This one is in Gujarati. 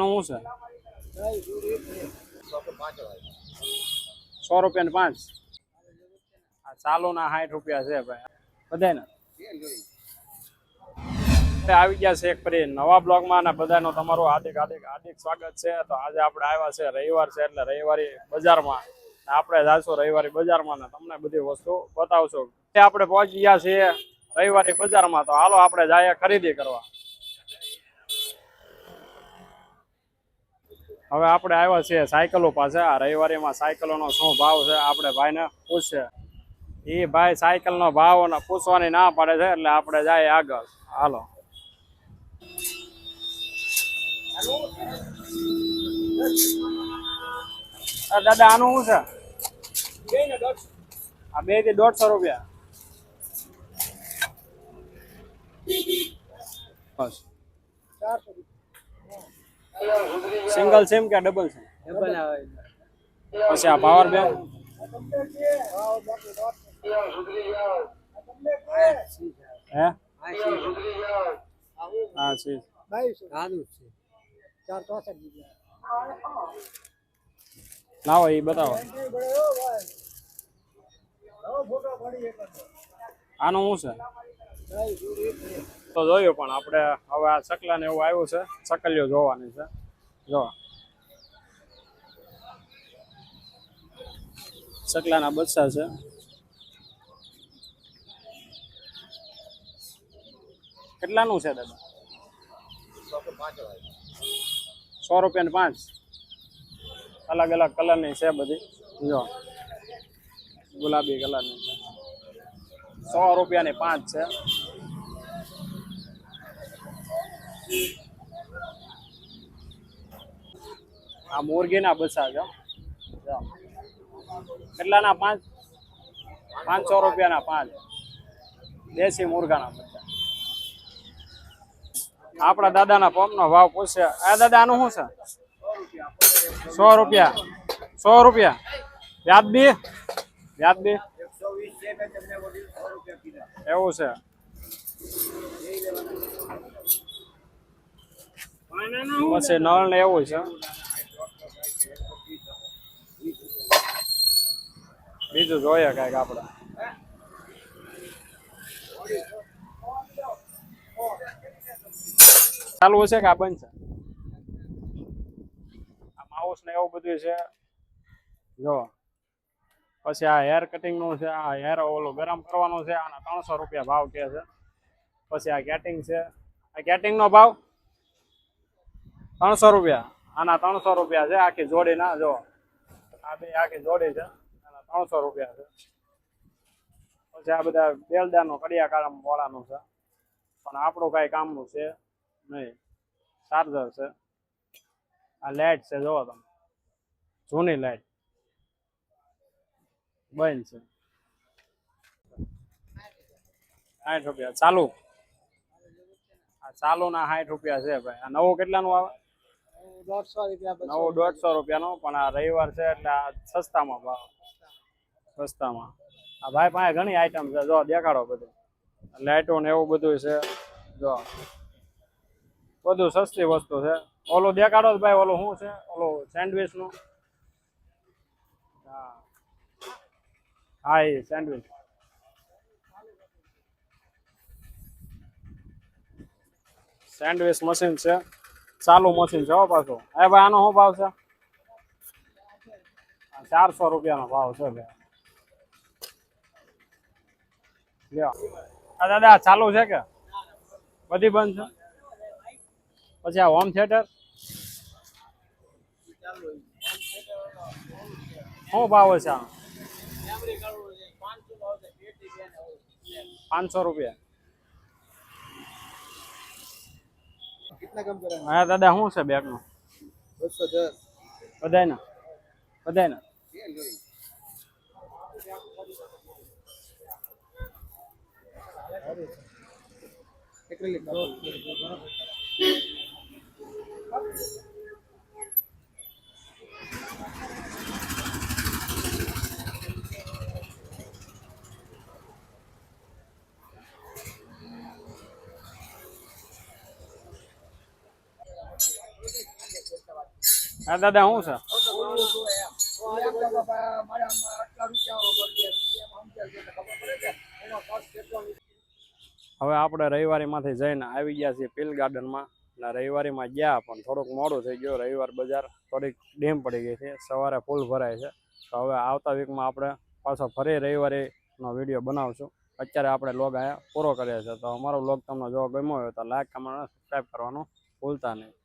શું છે 100 રૂપિયા ને 5 ચાલુ ના 60 રૂપિયા છે ભાઈ બધાય ને આવી ગયા છે એક ફરી નવા બ્લોગમાં અને બધાનો તમારો હાર્દિક સ્વાગત છે. તો આજે આપણે આવ્યા છે રવિવાર છે એટલે રવિવારી બજારમાં આપણે જાશું રવિવારી બજારમાં ને તમને બધી વસ્તુ બતાવશું. આપણે પહોંચી ગયા છીએ રવિવારી બજારમાં તો હાલો આપણે જઈએ ખરીદી કરવા. હવે આપણે આવ્યા છીએ સાયકલો પાસે. આ રવિવારીમાં સાયકલોનો શું ભાવ છે આપણે ભાઈને પૂછશે. એ ભાઈ સાયકલનો ભાવ પૂછવાની ના પાડે છે એટલે આપણે જઈએ આગળ. હાલો દાદા આનું શું છે? આ 2 થી 150 રૂપિયા. સિંગલ સિમ કે ડબલ સિમ? ડબલ આવે. પછી આ પાવર બેંક હે? હા છે. લાવો એ બતાવો. આનું શું છે? તો જોયું પણ આપણે હવે આ ચકલા ને એવું આવ્યું છે. ચકલીઓ જોવાની છે. જો ચકલાના બચ્ચા છે. કેટલાનું છે દાદા? 100 રૂપિયા ને 5. અલગ અલગ કલરની છે બધી. જો ગુલાબી કલરની છે. 100 રૂપિયા ની 5 છે. આ મુરગીના બચ્ચા છે. કેટલાના 5? 500 રૂપિયાના 5 દેશી મુર્ગાના બચ્ચા. આપણા દાદાના પંપનો ભાવ પૂછશે. આ દાદા આનું શું છે? 100 રૂપિયા. 100 રૂપિયા વ્યાજબી? વ્યાજબી એવું છે. પછી નળ ને એવું છે. બીજું જોઈએ કઈક આપણે. ચાલુ છે કે આ બંધ છે? આ માઉસ ને એવું બધું છે. જો પછી આ હેર કટિંગ નું છે. આ હેર ઓલું ગરમ કરવાનું છે. આના 300 રૂપિયા ભાવ કે છે. પછી આ કેટિંગ છે. આ કેટિંગ નો ભાવ 300 રૂપિયા. આના 300 રૂપિયા છે આખી જોડી ના. જો આ બે આખી જોડી છે. આના 300 રૂપિયા છે. પછી આ બધા બેલદાર નો કડિયા કામ વાળાનું છે પણ આપણું કઈ કામનું છે નહીં. ચાર્જર છે. આ લાઈટ છે. જોવો તમે જૂની લાઈટ બંધ છે. 60 રૂપિયા ચાલુ. આ ચાલુ ના 60 રૂપિયા છે ભાઈ. આ નવું કેટલાનું આવે? 150 રૂપિયા. નવું 150 રૂપિયાનું. પણ આ રવિવાર છે એટલે આ સસ્તામાં ભાવ. સસ્તામાં આ ભાઈ પાસે ઘણી આઈટમ છે. જો દેખાડો બધું. લાઈટો ને એવું બધું છે. જો બધું સસ્તી વસ્તુ છે. ઓલું દેખાડો ભાઈ. ઓલું શું છે? ઓલું સેન્ડવિચ નું. હા હા એ સેન્ડવિચ. સેન્ડવિચ મશીન છે. ચાલુ મશીન છે પાછું. એ ભાઈ આનો શું ભાવ છે? 400 રૂપિયાનો ભાવ છે ભાઈ. લ્યો આ દાદા ચાલુ છે કે બધી બંધ છે? પછી આ હોમ થિયેટર શું ભાવ છે? 500 રૂપિયા. હા દાદા શું છે બેગ નું? 210. બધાય ના? બધાય ના? હા દાદા શું છે? હવે આપણે રવિવારીમાંથી જઈને આવી ગયા છીએ પીલ ગાર્ડનમાં. અને રવિવારીમાં ગયા પણ થોડુંક મોડું થઈ ગયું. રવિવાર બજાર થોડીક ડીમ પડી ગઈ છે, સવારે ફૂલ ભરાય છે. તો હવે આવતા વીકમાં આપણે પાછો ફરી રવિવારીનો વિડીયો બનાવશું. અત્યારે આપણે લોગ અહીંયા પૂરો કરીએ છીએ. તો અમારો લોગ તમને જો ગમ્યો હોય તો લાઈક, કમેન્ટ અને સબસ્ક્રાઈબ કરવાનું ભૂલતા નહીં.